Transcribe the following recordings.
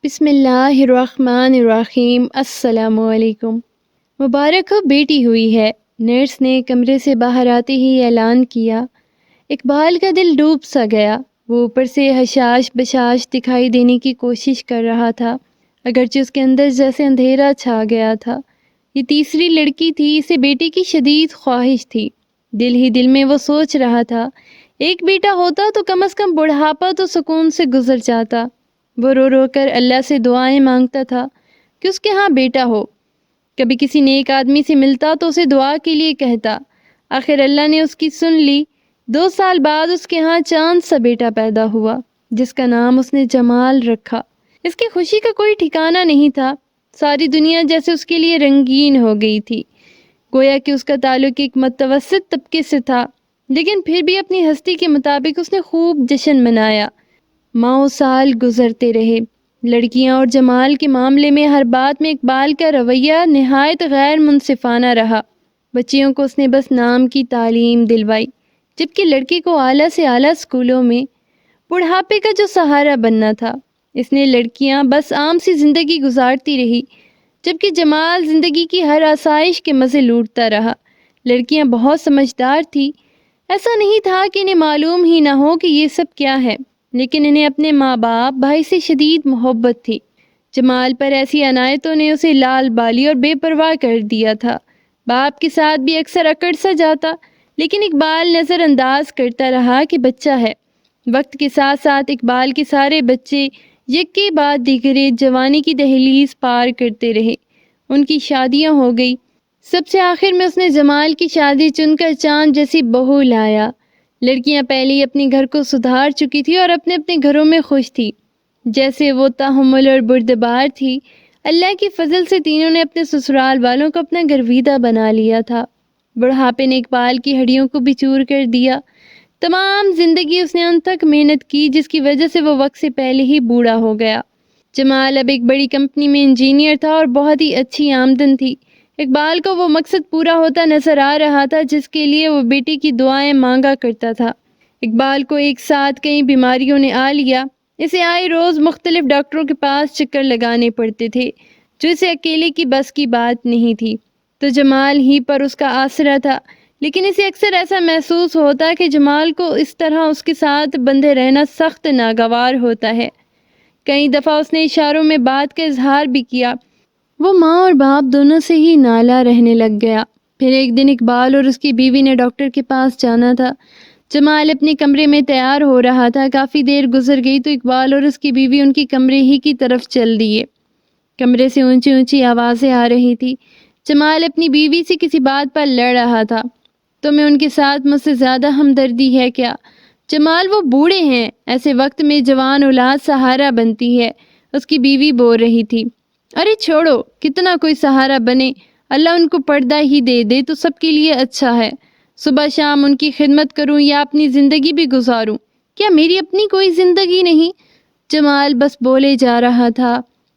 بسم اللہ الرحمن الرحیم۔ السلام علیکم۔ مبارک ہو بیٹی ہوئی ہے، نرس نے کمرے سے باہر آتے ہی اعلان کیا۔ اقبال کا دل ڈوب سا گیا۔ وہ اوپر سے حشاش بشاش دکھائی دینے کی کوشش کر رہا تھا، اگرچہ اس کے اندر جیسے اندھیرا چھا گیا تھا۔ یہ تیسری لڑکی تھی، اسے بیٹے کی شدید خواہش تھی۔ دل ہی دل میں وہ سوچ رہا تھا، ایک بیٹا ہوتا تو کم از کم بڑھاپا تو سکون سے گزر جاتا۔ وہ رو رو کر اللہ سے دعائیں مانگتا تھا کہ اس کے ہاں بیٹا ہو۔ کبھی کسی نیک آدمی سے ملتا تو اسے دعا کے لیے کہتا۔ آخر اللہ نے اس کی سن لی۔ 2 سال بعد اس کے ہاں چاند سا بیٹا پیدا ہوا، جس کا نام اس نے جمال رکھا۔ اس کی خوشی کا کوئی ٹھکانہ نہیں تھا۔ ساری دنیا جیسے اس کے لیے رنگین ہو گئی تھی، گویا کہ اس کا تعلق ایک متوسط طبقے سے تھا، لیکن پھر بھی اپنی ہستی کے مطابق اس نے خوب جشن منایا۔ ماہ و سال گزرتے رہے۔ لڑکیاں اور جمال کے معاملے میں ہر بات میں اقبال کا رویہ نہایت غیر منصفانہ رہا۔ بچیوں کو اس نے بس نام کی تعلیم دلوائی، جبکہ لڑکے کو اعلیٰ سے اعلیٰ اسکولوں میں بڑھاپے کا جو سہارا بننا تھا، اس نے لڑکیاں بس عام سی زندگی گزارتی رہی، جبکہ جمال زندگی کی ہر آسائش کے مزے لوٹتا رہا۔ لڑکیاں بہت سمجھدار تھی، ایسا نہیں تھا کہ انہیں معلوم ہی نہ ہو کہ یہ سب کیا ہے، لیکن انہیں اپنے ماں باپ بھائی سے شدید محبت تھی۔ جمال پر ایسی عنایتوں نے اسے لال بالی اور بے پرواہ کر دیا تھا۔ باپ کے ساتھ بھی اکثر اکڑ سا جاتا، لیکن اقبال نظر انداز کرتا رہا کہ بچہ ہے۔ وقت کے ساتھ ساتھ اقبال کے سارے بچے یک کے بعد دیگرے جوانی کی دہلیز پار کرتے رہے۔ ان کی شادیاں ہو گئی۔ سب سے آخر میں اس نے جمال کی شادی چن کر چاند جیسی بہو لایا۔ لڑکیاں پہلے ہی اپنے گھر کو سدھار چکی تھی اور اپنے اپنے گھروں میں خوش تھی۔ جیسے وہ تحمل اور بردبار تھی، اللہ کی فضل سے تینوں نے اپنے سسرال والوں کو اپنا گرویدہ بنا لیا تھا۔ بڑھاپے نے اقبال کی ہڈیوں کو بھی چور کر دیا۔ تمام زندگی اس نے ان تک محنت کی جس کی وجہ سے وہ وقت سے پہلے ہی بوڑھا ہو گیا۔ جمال اب ایک بڑی کمپنی میں انجینئر تھا اور بہت ہی اچھی آمدن تھی۔ اقبال کو وہ مقصد پورا ہوتا نظر آ رہا تھا جس کے لیے وہ بیٹی کی دعائیں مانگا کرتا تھا۔ اقبال کو ایک ساتھ کئی بیماریوں نے آ لیا۔ اسے آئے روز مختلف ڈاکٹروں کے پاس چکر لگانے پڑتے تھے، جو اسے اکیلے کی بس کی بات نہیں تھی۔ تو جمال ہی پر اس کا آسرا تھا، لیکن اسے اکثر ایسا محسوس ہوتا کہ جمال کو اس طرح اس کے ساتھ بندھے رہنا سخت ناگوار ہوتا ہے۔ کئی دفعہ اس نے اشاروں میں بات کا اظہار بھی کیا۔ وہ ماں اور باپ دونوں سے ہی نالا رہنے لگ گیا۔ پھر ایک دن اقبال اور اس کی بیوی نے ڈاکٹر کے پاس جانا تھا۔ جمال اپنے کمرے میں تیار ہو رہا تھا۔ کافی دیر گزر گئی تو اقبال اور اس کی بیوی ان کی کمرے ہی کی طرف چل دیے۔ کمرے سے اونچی اونچی آوازیں آ رہی تھی۔ جمال اپنی بیوی سے کسی بات پر لڑ رہا تھا۔ تمہیں ان کے ساتھ مجھ سے زیادہ ہمدردی ہے کیا؟ جمال وہ بوڑھے ہیں، ایسے وقت میں جوان اولاد سہارا بنتی ہے، اس کی بیوی بول رہی تھی۔ ارے چھوڑو، کتنا کوئی سہارا بنے، اللہ ان کو پردہ ہی دے دے تو سب کے لیے اچھا ہے۔ صبح شام ان کی خدمت کروں یا اپنی زندگی بھی گزاروں، کیا میری اپنی کوئی زندگی نہیں؟ جمال بس بولے جا رہا تھا۔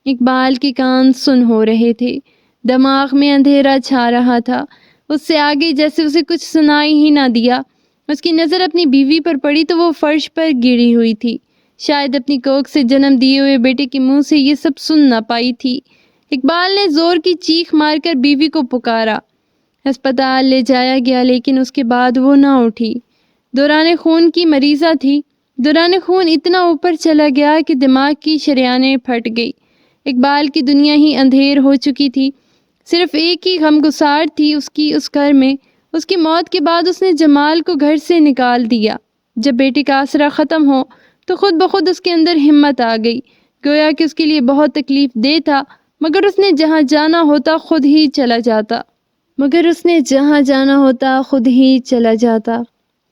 اقبال کے کان سن ہو رہے تھے، دماغ میں اندھیرا چھا رہا تھا۔ اس سے آگے جیسے اسے کچھ سنائی ہی نہ دیا۔ اس کی نظر اپنی بیوی پر پڑی تو وہ فرش پر گری ہوئی تھی، شاید اپنی کوکھ سے جنم دیے ہوئے بیٹے کے منہ سے یہ سب سن نہ پائی تھی۔ اقبال نے زور کی چیخ مار کر بیوی کو پکارا۔ ہسپتال لے جایا گیا، لیکن اس کے بعد وہ نہ اٹھی۔ دوران خون کی مریضہ تھی۔ دوران خون اتنا اوپر چلا گیا کہ دماغ کی شریانیں پھٹ گئی۔ اقبال کی دنیا ہی اندھیر ہو چکی تھی۔ صرف ایک ہی غمگسار تھی اس کی اس گھر میں۔ اس کی موت کے بعد اس نے جمال کو گھر سے نکال دیا۔ جب بیٹے کا آسرا ختم ہو تو خود بخود اس کے اندر ہمت آ گئی، گویا کہ اس کے لیے بہت تکلیف دہ تھا، مگر اس نے جہاں جانا ہوتا خود ہی چلا جاتا۔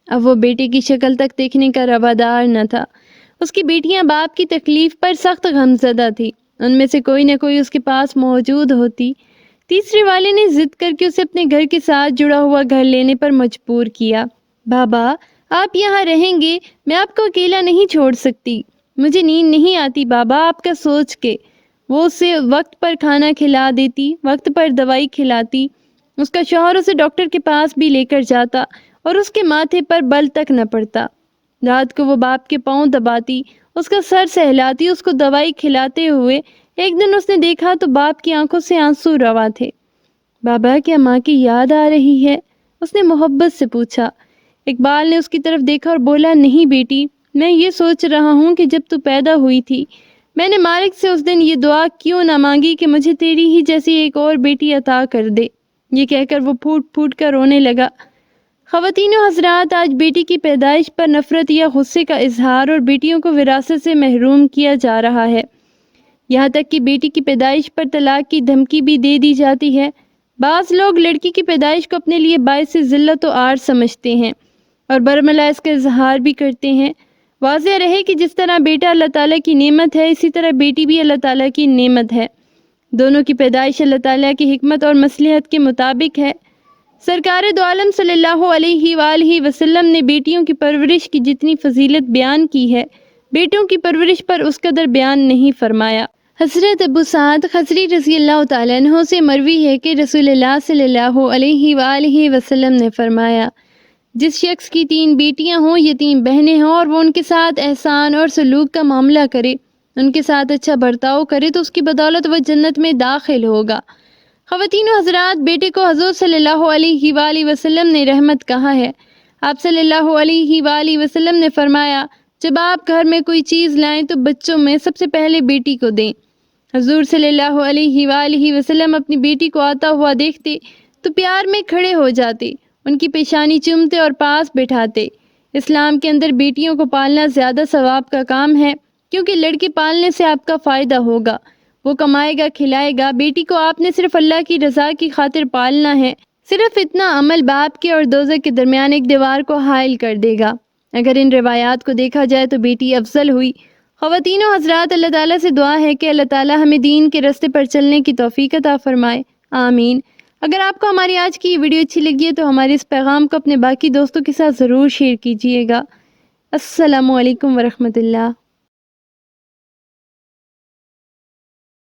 اب وہ بیٹے کی شکل تک دیکھنے کا روادار نہ تھا۔ اس کی بیٹیاں باپ کی تکلیف پر سخت غمزدہ تھی۔ ان میں سے کوئی نہ کوئی اس کے پاس موجود ہوتی۔ تیسرے والے نے ضد کر کے اسے اپنے گھر کے ساتھ جڑا ہوا گھر لینے پر مجبور کیا۔ بابا، آپ یہاں رہیں گے، میں آپ کو اکیلا نہیں چھوڑ سکتی، مجھے نیند نہیں آتی بابا آپ کا سوچ کے۔ وہ اسے وقت پر کھانا کھلا دیتی، وقت پر دوائی کھلاتی۔ اس کا شوہر اسے ڈاکٹر کے پاس بھی لے کر جاتا اور اس کے ماتھے پر بل تک نہ پڑتا۔ رات کو وہ باپ کے پاؤں دباتی اس کا سر سہلاتی اس کو دوائی کھلاتے ہوئے ایک دن اس نے دیکھا تو باپ کی آنکھوں سے آنسو روا تھے۔ بابا کیا ماں کی یاد آ رہی ہے؟ اس نے محبت سے پوچھا۔ اقبال نے اس کی طرف دیکھا اور بولا، نہیں بیٹی، میں یہ سوچ رہا ہوں کہ جب تو پیدا ہوئی تھی میں نے مالک سے اس دن یہ دعا کیوں نہ مانگی کہ مجھے تیری ہی جیسی ایک اور بیٹی عطا کر دے۔ یہ کہہ کر وہ پھوٹ پھوٹ کر رونے لگا۔ خواتین و حضرات، آج بیٹی کی پیدائش پر نفرت یا غصے کا اظہار اور بیٹیوں کو وراثت سے محروم کیا جا رہا ہے۔ یہاں تک کہ بیٹی کی پیدائش پر طلاق کی دھمکی بھی دے دی جاتی ہے۔ بعض لوگ لڑکی کی پیدائش کو اپنے لیے باعث ذلت و عار سمجھتے ہیں اور برملا اس کا اظہار بھی کرتے ہیں۔ واضح رہے کہ جس طرح بیٹا اللہ تعالیٰ کی نعمت ہے، اسی طرح بیٹی بھی اللہ تعالیٰ کی نعمت ہے۔ دونوں کی پیدائش اللہ تعالیٰ کی حکمت اور مصلحت کے مطابق ہے۔ سرکار دو عالم صلی اللہ علیہ وآلہ وسلم نے بیٹیوں کی پرورش کی جتنی فضیلت بیان کی ہے، بیٹوں کی پرورش پر اس قدر بیان نہیں فرمایا۔ حضرت ابو سعد خضری رضی اللہ تعالیٰ عنہ سے مروی ہے کہ رسول اللہ صلی اللہ علیہ وآلہ وسلم نے فرمایا، جس شخص کی 3 بیٹیاں ہوں، یتیم بہنیں ہوں، اور وہ ان کے ساتھ احسان اور سلوک کا معاملہ کرے، ان کے ساتھ اچھا برتاؤ کرے، تو اس کی بدولت وہ جنت میں داخل ہوگا۔ خواتین و حضرات، بیٹے کو حضور صلی اللہ علیہ وآلہ وسلم نے رحمت کہا ہے۔ آپ صلی اللہ علیہ وآلہ وسلم نے فرمایا، جب آپ گھر میں کوئی چیز لائیں تو بچوں میں سب سے پہلے بیٹی کو دیں۔ حضور صلی اللہ علیہ وآلہ وسلم اپنی بیٹی کو آتا ہوا دیکھتے تو پیار میں کھڑے ہو جاتے، ان کی پیشانی چومتے اور پاس بٹھاتے۔ اسلام کے اندر بیٹیوں کو پالنا زیادہ ثواب کا کام ہے، کیونکہ لڑکی پالنے سے آپ کا فائدہ ہوگا، وہ کمائے گا، کھلائے گا۔ بیٹی کو آپ نے صرف اللہ کی رضا کی خاطر پالنا ہے۔ صرف اتنا عمل باپ کے اور دوزخ کے درمیان ایک دیوار کو حائل کر دے گا۔ اگر ان روایات کو دیکھا جائے تو بیٹی افضل ہوئی۔ خواتین و حضرات، اللہ تعالیٰ سے دعا ہے کہ اللہ تعالیٰ ہمیں دین کے راستے پر چلنے کی توفیق عطا فرمائے، آمین۔ اگر آپ کو ہماری آج کی یہ ویڈیو اچھی لگی ہے تو ہمارے اس پیغام کو اپنے باقی دوستوں کے ساتھ ضرور شیئر کیجیے گا۔ السلام علیکم ورحمۃ اللہ۔